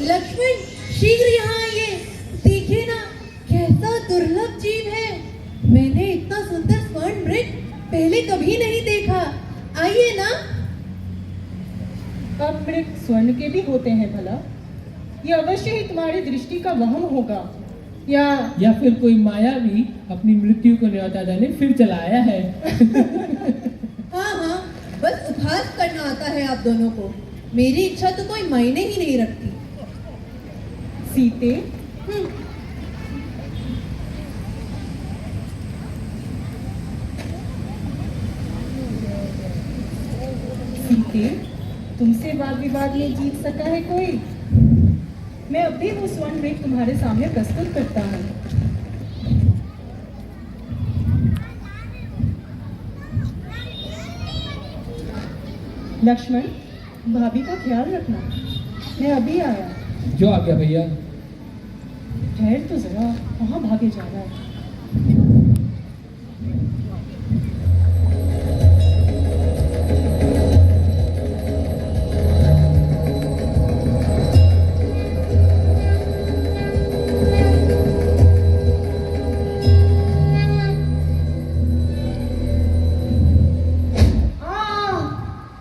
लक्ष्मण, शीघ्र यहाँ आइए। देखिए ना, कैसा दुर्लभ जीव है। मैंने इतना सुंदर स्वर्ण मृग पहले कभी नहीं देखा। आइए ना। अब मृग स्वर्ण के भी होते हैं भला? ये अवश्य ही तुम्हारी दृष्टि का वहम होगा, या फिर कोई मायावी अपनी मृत्यु को न्योता देने फिर चला आया है। हाँ हाँ, बस उपहास करना आता है आप दोनों को। मेरी इच्छा तो कोई मायने ही नहीं रखती। सीते। सीते, तुमसे वाद विवाद में जीत सका है कोई? मैं अभी वो स्वर्ण मृग तुम्हारे सामने प्रस्तुत करता हूँ। लक्ष्मण, भाभी का ख्याल रखना, मैं अभी आया। जो आ गया भैया। ठहर तो जरा, कहाँ भागे जा रहा है?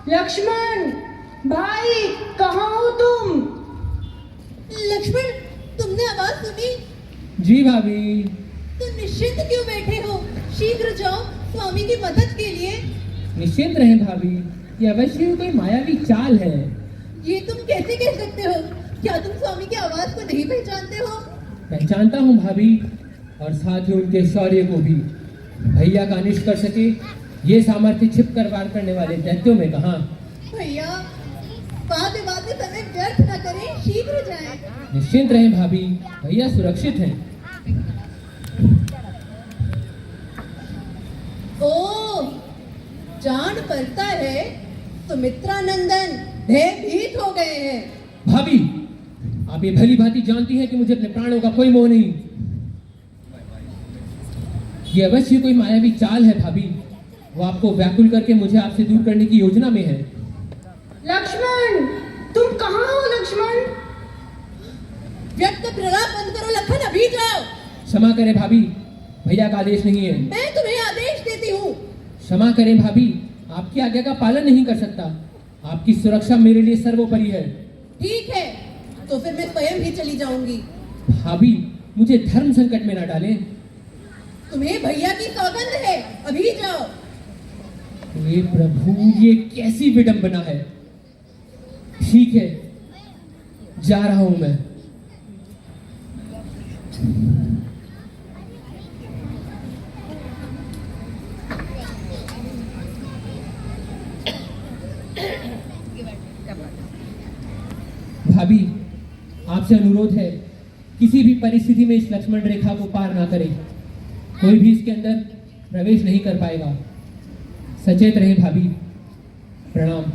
लक्ष्मण भाई, कहाँ हो तुम? लक्ष्मण, तुमने आवाज सुनी? जी भाभी। तो निश्चिंत क्यों बैठे हो? शीघ्र जाओ स्वामी की मदद के लिए। निश्चिंत रहें भाभी, ये अवश्य ही कोई मायावी चाल है। ये तुम कैसे कह सकते हो? क्या तुम स्वामी की आवाज को नहीं पहचानते हो? पहचानता हूँ भाभी, और साथ ही उनके शौर्य को भी। भैया का अनिष्ट कर सके ये सामर्थ्य छिप कर वार करने वाले दैत्यों में कहाँ। भैया, वाद विवाद में समय व्यर्थ न करें, शीघ्र जाएं। निश्चिंत रहें भाभी, भैया सुरक्षित हैं। ओ, जान पड़ता है सुमित्रानंदन भयभीत हो गए हैं। भाभी, आप ये भली भांति जानती हैं कि मुझे अपने प्राणों का कोई मोह नहीं। ये अवश्य कोई मायावी चाल है भाभी। वो आपको व्याकुल करके मुझे आपसे दूर करने की योजना में है। लक्ष्मण, तुम कहाँ हो लक्ष्मण? व्यक्त प्रलाप बंद करो लखन, अभी जाओ। क्षमा करें भाभी, भैया का आदेश नहीं है। मैं तुम्हें आदेश देती हूँ। क्षमा करें भाभी, आपकी आज्ञा का पालन नहीं कर सकता। आपकी सुरक्षा मेरे लिए सर्वोपरि है। ठीक है, तो फिर मैं स्वयं ही चली जाऊंगी। भाभी, मुझे धर्म संकट में न डालें। तुम्हें भैया की सौगंध है, अभी जाओ। हे प्रभु, ये कैसी विडंबना है। ठीक है, जा रहा हूं मैं। भाभी, आपसे अनुरोध है, किसी भी परिस्थिति में इस लक्ष्मण रेखा को पार ना करें। कोई भी इसके अंदर प्रवेश नहीं कर पाएगा। सचेत रहें भाभी। प्रणाम।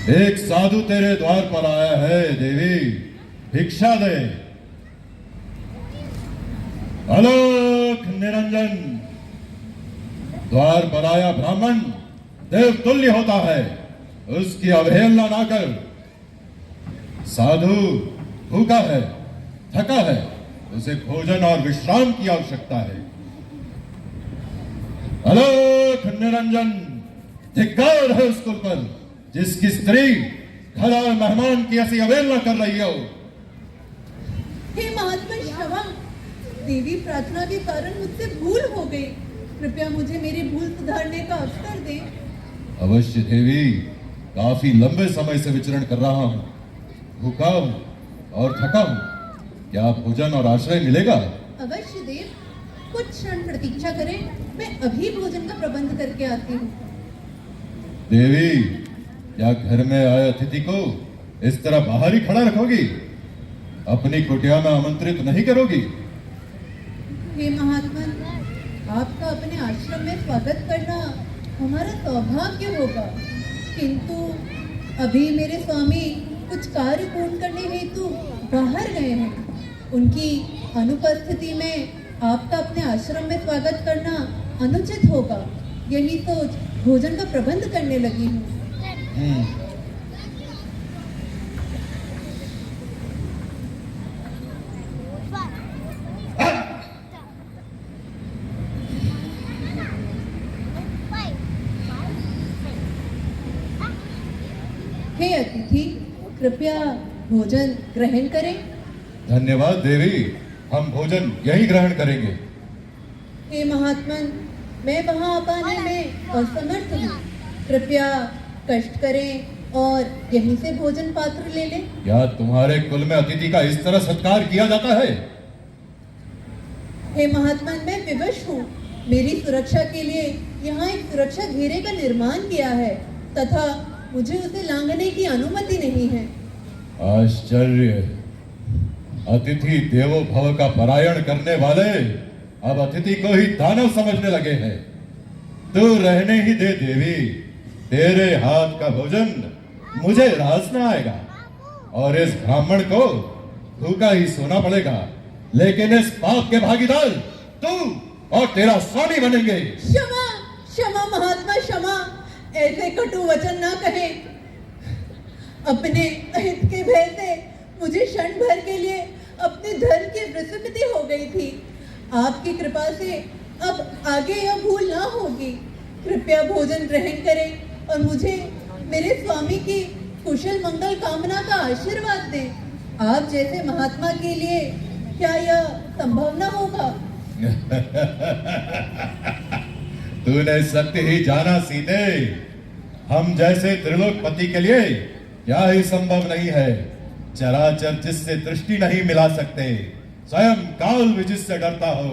एक साधु तेरे द्वार पर आया है। देवी, भिक्षा दे। आलोक निरंजन, द्वार पर आया ब्राह्मण देव तुल्य होता है, उसकी अवहेलना ना कर। साधु भूखा है, थका है, उसे भोजन और विश्राम की आवश्यकता है। आलोक निरंजन, धिक्कार है उस कुल पर जिसकी स्त्री घर और मेहमान की ऐसी अवहेलना कर रही हो। हे महात्मा, क्षमा। देवी प्रार्थना के कारण मुझसे भूल हो गई। कृपया मुझे मेरी भूल सुधारने का अवसर दे। अवश्य देवी, काफी लंबे समय से विचरण कर रहा हूँ, भूखा हूँ और थका हूँ। क्या भोजन और आश्रय मिलेगा? अवश्य देव, कुछ क्षण प्रतीक्षा करें, मैं अभी भोजन का प्रबंध करके आती हूँ। देवी, क्या घर में आए अतिथि को इस तरह बाहर ही खड़ा रखोगी? अपनी कुटिया में आमंत्रित नहीं करोगी? हे महात्मन, आपका अपने आश्रम में स्वागत करना हमारा सौभाग्य होगा, किंतु अभी मेरे स्वामी कुछ कार्य पूर्ण करने हेतु बाहर गए हैं। उनकी अनुपस्थिति में आपका अपने आश्रम में स्वागत करना अनुचित होगा। यही सोच भोजन का प्रबंध करने लगी हूँ। हे अतिथि, कृपया भोजन ग्रहण करें। धन्यवाद देवी, हम भोजन यही ग्रहण करेंगे। हे महात्मन, मैं वहां आ पाने में असमर्थ हूँ। कृपया कष्ट करें और यहीं से भोजन पात्र ले लें। क्या तुम्हारे कुल में अतिथि का इस तरह सत्कार किया जाता है? हे महात्मन, मैं विवश हूँ। मेरी सुरक्षा के लिए यहाँ एक सुरक्षा घेरे का निर्माण किया है तथा मुझे उसे लांघने की अनुमति नहीं है। आश्चर्य! अतिथि देवो भव का परायण करने वाले अब अतिथि को ही दानव समझने लगे हैं। तू रहने ही दे देवी, तेरे हाथ का भोजन मुझे रास न आएगा और इस ब्राह्मण को भूखा ही सोना पड़ेगा, लेकिन इस पाप के भागीदार तू और तेरा स्वामी बनेंगे। क्षमा क्षमा महात्मा, क्षमा। ऐसे कटु वचन ना कहें। अपने अहित के भय से मुझे क्षण भर के लिए अपने धर्म की विस्मृति हो गई थी। आपकी कृपा से अब आगे यह भूल ना होगी। कृपया भोजन ग्रहण करें और मुझे मेरे स्वामी की कुशल मंगल कामना का आशीर्वाद दें। आप जैसे महात्मा के लिए क्या यह संभव ना होगा? तूने सत्य ही जाना सीते। हम जैसे त्रिलोकपति के लिए क्या ही संभव नहीं है। चराचर जिससे दृष्टि नहीं मिला सकते, स्वयं काल भी जिससे डरता हो,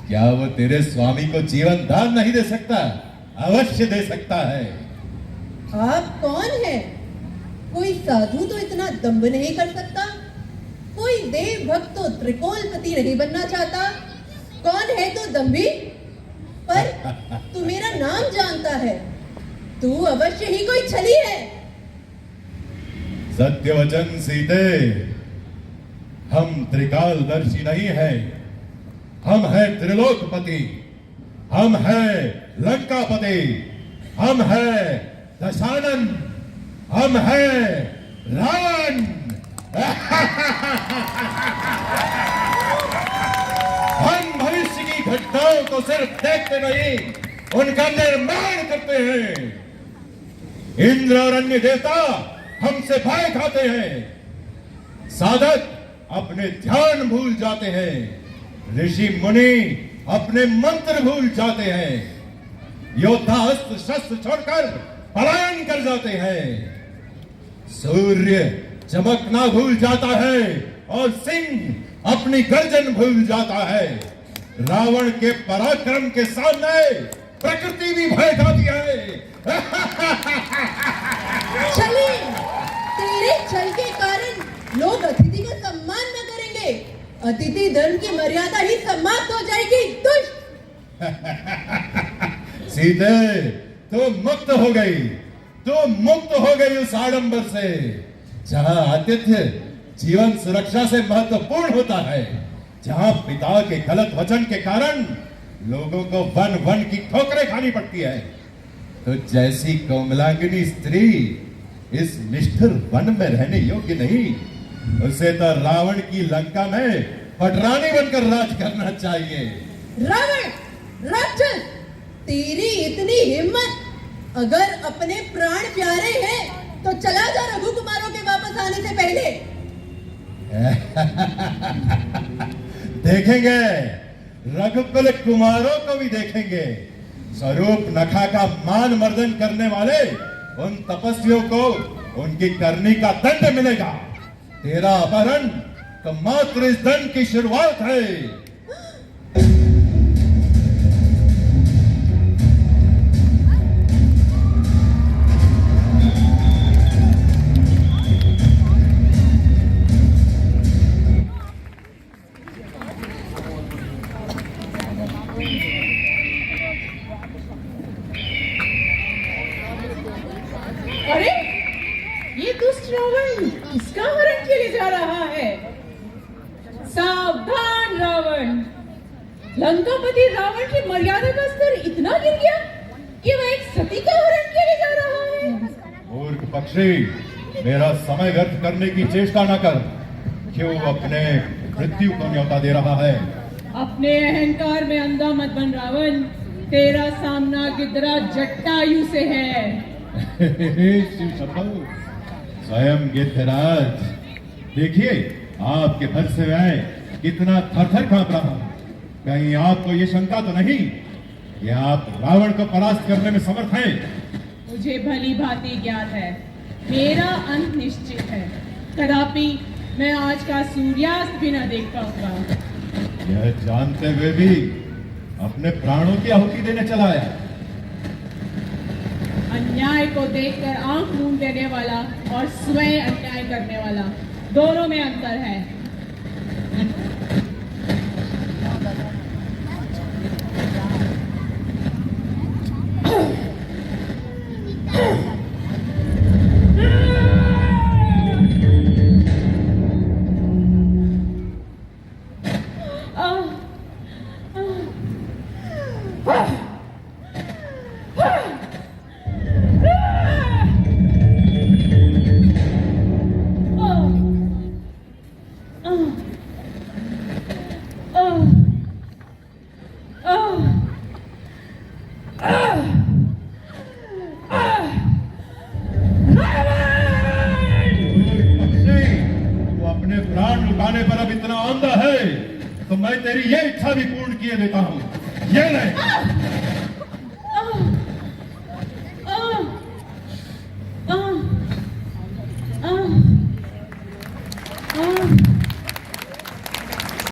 क्या वो तेरे स्वामी को जीवन दान नहीं दे सकता? अवश्य दे सकता है। आप कौन है? कोई साधु तो इतना दंभ नहीं कर सकता। कोई देव भक्त तो त्रिकोलपति नहीं बनना चाहता। कौन है तो दंभी? पर तू मेरा नाम जानता है। तू अवश्य ही कोई छली है। सत्यवचन सीते, हम त्रिकालदर्शी नहीं हैं। हम हैं त्रिलोकपति, हम हैं लंकापति, हम हैं दशानन, हम हैं रावण। हम भविष्य की घटनाओं को सिर्फ देखते नहीं, उनका निर्माण करते हैं। इंद्र और अन्य देवता हमसे भय खाते हैं। साधक अपने ध्यान भूल जाते हैं। ऋषि मुनि अपने मंत्र भूल जाते हैं। योद्धा अस्त्र शस्त्र छोड़कर पलायन कर जाते हैं। सूर्य चमकना भूल जाता है और सिंह अपनी गर्जन भूल जाता है। रावण के पराक्रम के सामने प्रकृति भी भय खाती है। छली, तेरे छल के कारण लोग अतिथि का सम्मान न करेंगे। अतिथि धर्म की मर्यादा ही समाप्त हो जाएगी। दुष्ट! सीते, तू मुक्त हो गई। तू मुक्त हो गई उस आडंबर से जहां आतिथ्य जीवन सुरक्षा से महत्वपूर्ण होता है, जहां पिता के गलत वचन के कारण लोगों को वन वन की ठोकरें खानी पड़ती है। तो जैसी कोमलांगिनी स्त्री इस निष्ठुर वन में रहने योग्य नहीं, उसे तो रावण की लंका में पटरानी बनकर राज करना चाहिए। रावण, राक्षस, तेरी इतनी हिम्मत! अगर अपने प्राण प्यारे हैं तो चला जा रघु कुमारों के वापस आने से पहले। देखेंगे, रघुकुल कुमारों को भी देखेंगे। स्वरूप नखा का मान मर्दन करने वाले उन तपस्वियों को उनकी करनी का दंड मिलेगा। तेरा अपहरण तो मात्र इस दंड की शुरुआत है। अरे ये दुष्ट रावण किसका हरण के लिए जा रहा है? सावधान रावण, लंकापति रावण की मर्यादा का स्तर इतना गिर गया कि वह एक सती का हरण के लिए जा रहा है। मूर्ख पक्षी, मेरा समय व्यर्थ करने की चेष्टा न कर। क्यों अपने मृत्यु को न्योता दे रहा है? अपने अहंकार में अंधा मत बन रावण, तेरा सामना गिदरा जटायु से है। शिव शंभु, स्वयं गिद्धराज, देखिए आपके घर से मैं कितना थर-थर कांप रहा हूं। कहीं आपको ये शंका तो नहीं कि आप रावण को परास्त करने में समर्थ हैं? मुझे भली भांति ज्ञात है, मेरा अंत निश्चित है। कदापि मैं आज का सूर्यास्त भी न देख पाऊंगा। यह जानते हुए भी अपने प्राणों की आहुति देने चला आया। अन्याय को देखकर आंख मूंद देने वाला और स्वयं अन्याय करने वाला, दोनों में अंतर है। अपने प्राण लुटाने पर अब इतना आंधा है तो मैं तेरी ये इच्छा भी पूर्ण किए देता हूं। ये ले।